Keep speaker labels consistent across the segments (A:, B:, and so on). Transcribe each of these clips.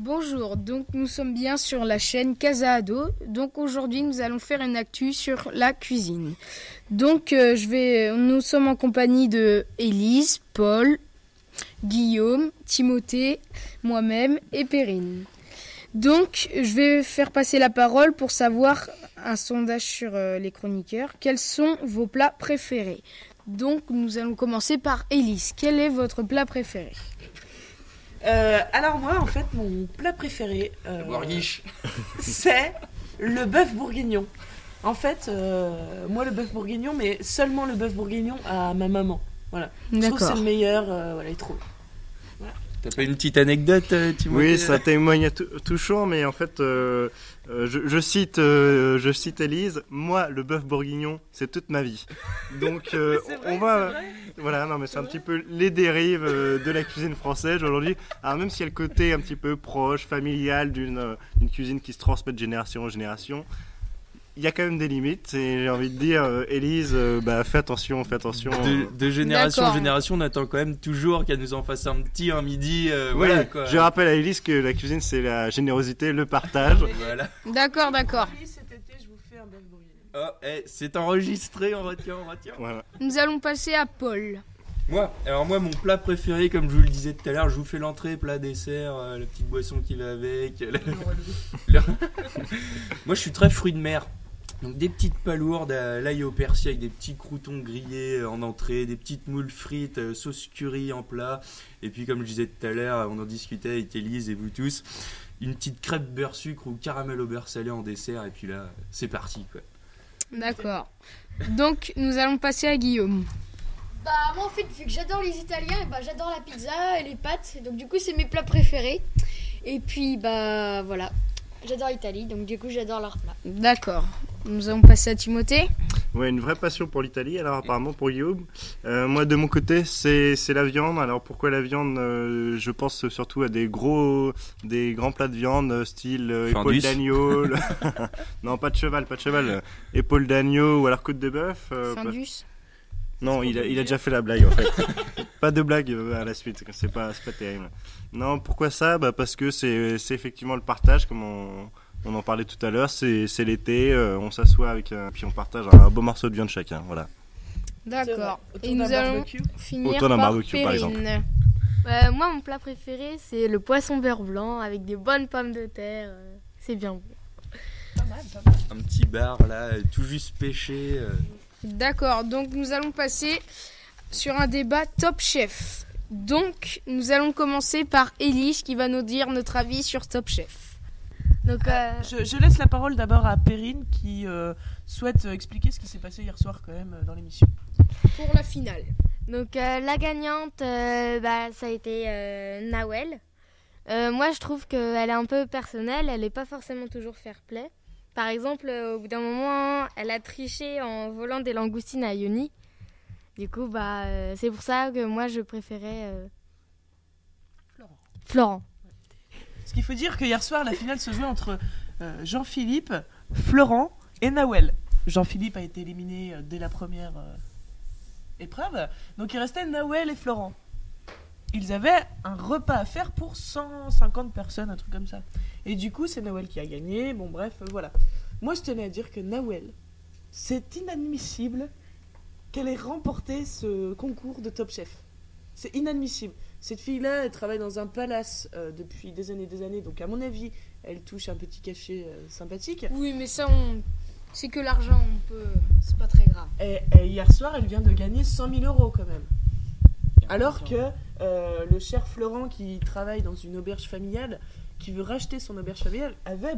A: Bonjour, donc nous sommes bien sur la chaîne Casa Ado. Donc aujourd'hui nous allons faire une actu sur la cuisine. Donc nous sommes en compagnie de Élise, Paul, Guillaume, Timothée, moi-même et Perrine. Donc je vais faire passer la parole pour savoir un sondage sur les chroniqueurs. Quels sont vos plats préférés? Donc nous allons commencer par Élise. Quel est votre plat préféré?
B: Alors moi, en fait, mon plat préféré,
C: Bourguiche.
B: c'est le bœuf bourguignon. En fait, moi le bœuf bourguignon, mais seulement le bœuf bourguignon à ma maman. Voilà. Je trouve que c'est le meilleur. Voilà, il est trop.
C: Voilà. T'as pas une petite anecdote, Timothée?
D: Oui, ça témoigne touchant, mais en fait, je cite Élise. Moi, le bœuf bourguignon, c'est toute ma vie. Donc, on va. Voilà, non, mais c'est un petit peu les dérives de la cuisine française aujourd'hui. Alors, même s'il y a le côté un petit peu proche, familial d'une cuisine qui se transmet de génération en génération, il y a quand même des limites. Et j'ai envie de dire, Élise, fais attention.
C: De génération en génération, on attend quand même toujours qu'elle nous en fasse un petit, un midi.
D: Oui,
C: voilà, quoi.
D: Je rappelle à Élise que la cuisine, c'est la générosité, le partage.
C: Voilà.
A: D'accord.
B: Cet été, je vous fais un bœuf bourguignon.
C: Oh, c'est enregistré, on retient.
D: Voilà.
A: Nous allons passer à Paul.
C: Moi, mon plat préféré, comme je vous le disais tout à l'heure, je vous fais l'entrée, plat, dessert, la petite boisson qui va avec. Moi, je suis très fruit de mer. Donc des petites palourdes à l'ail au persil avec des petits croûtons grillés en entrée, des petites moules frites, sauce curry en plat. Et puis comme je disais tout à l'heure, on en discutait avec Élise et vous tous, une petite crêpe beurre sucre ou caramel au beurre salé en dessert. Et puis là, c'est parti, quoi.
A: D'accord. Donc nous allons passer à Guillaume.
E: Moi en fait vu que j'adore les Italiens, j'adore la pizza et les pâtes. Donc du coup c'est mes plats préférés. Et puis voilà. J'adore l'Italie, donc du coup j'adore leurs plats.
A: D'accord. Nous allons passer à Timothée.
D: Ouais, une vraie passion pour l'Italie. Alors apparemment pour Guillaume, moi de mon côté c'est la viande. Alors pourquoi la viande? Je pense surtout à des grands plats de viande style épaule d'agneau. Non, pas de cheval. Épaule d'agneau ou alors côte de bœuf.
A: Findus.
D: Non, il a déjà fait la blague en fait. Pas de blague à la suite, c'est pas terrible. Non, pourquoi ça? Parce que c'est effectivement le partage, comme on en parlait tout à l'heure. C'est l'été, on s'assoit puis on partage un beau morceau de viande chacun, voilà.
A: D'accord. Et nous allons finir
D: autour d'un
A: par
D: barbecue, par exemple.
F: Moi, mon plat préféré, c'est le poisson beurre blanc avec des bonnes pommes de terre. C'est bien bon.
B: Pas mal.
C: Un petit bar là, tout juste pêché.
A: D'accord, donc nous allons passer sur un débat Top Chef. Donc nous allons commencer par Élise qui va nous dire notre avis sur Top Chef.
F: Donc,
B: Je laisse la parole d'abord à Perrine qui souhaite expliquer ce qui s'est passé hier soir quand même dans l'émission.
A: Pour la finale.
F: Donc la gagnante, ça a été Nawel. Moi, je trouve qu'elle est un peu personnelle, elle n'est pas forcément toujours fair-play. Par exemple, au bout d'un moment, elle a triché en volant des langoustines à Yoni. Du coup, c'est pour ça que moi, je préférais Florent.
B: Ce qu'il faut dire que hier soir, la finale se jouait entre Jean-Philippe, Florent et Nawel. Jean-Philippe a été éliminé dès la première épreuve. Donc il restait Nawel et Florent. Ils avaient un repas à faire pour 150 personnes, un truc comme ça. Et du coup, c'est Nawel qui a gagné. Bon, bref, voilà. Moi, je tenais à dire que Nawel, c'est inadmissible qu'elle ait remporté ce concours de Top Chef. C'est inadmissible. Cette fille-là, elle travaille dans un palace depuis des années. Donc, à mon avis, elle touche un petit cachet sympathique.
A: Oui, mais ça, c'est que l'argent, c'est pas très grave.
B: Et hier soir, elle vient de gagner 100 000 euros quand même. Alors que le cher Florent qui travaille dans une auberge familiale, qui veut racheter son auberge familiale, avait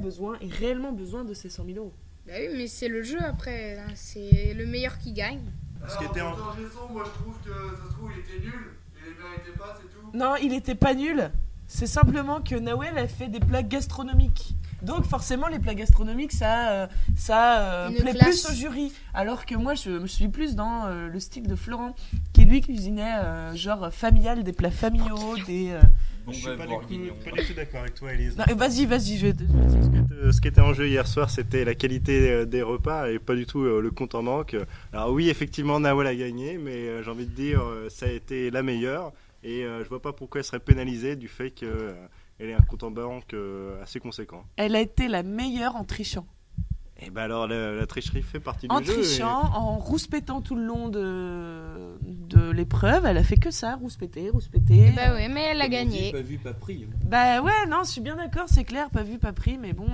B: réellement besoin de ces 100 000 euros.
A: Bah oui, mais c'est le jeu après, là. C'est le meilleur qui gagne.
D: Ce qui était
G: moi je trouve que ça se trouve il était nul, il les méritait pas, c'est tout.
B: Non, il était pas nul. C'est simplement que Nawel a fait des plats gastronomiques. Donc forcément les plats gastronomiques ça plaît plus au jury. Alors que moi je me suis plus dans le style de Florent qui lui cuisinait genre familial, des plats familiaux, des...
D: Je suis pas du tout d'accord avec toi, Élise.
B: Non, vas-y, je vais te...
D: Ce qui était en jeu hier soir, c'était la qualité des repas et pas du tout le compte en banque. Alors oui, effectivement, Nawel a gagné, mais j'ai envie de dire, ça a été la meilleure. Et je vois pas pourquoi elle serait pénalisée du fait qu'elle elle a un compte en banque assez conséquent.
B: Elle a été la meilleure en trichant.
D: Et bah alors la tricherie fait partie
B: En
D: du jeu.
B: trichant, en rouspétant tout le long de l'épreuve, elle a fait que ça, rouspéter.
A: Bah ouais, mais elle a
C: Comme on dit,
A: gagné.
C: pas vu, pas pris.
B: Bah ouais, non, je suis bien d'accord, c'est clair, pas vu, pas pris, mais bon,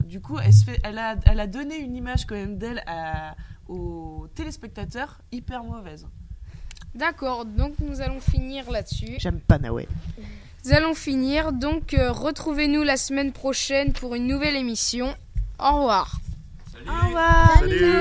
B: du coup, elle a donné une image quand même d'elle aux téléspectateurs hyper mauvaise.
A: D'accord, donc nous allons finir là-dessus.
B: J'aime pas Nawel.
A: Nous allons finir, donc retrouvez-nous la semaine prochaine pour une nouvelle émission. Au revoir.
C: Salut.
B: Au revoir.
D: Salut.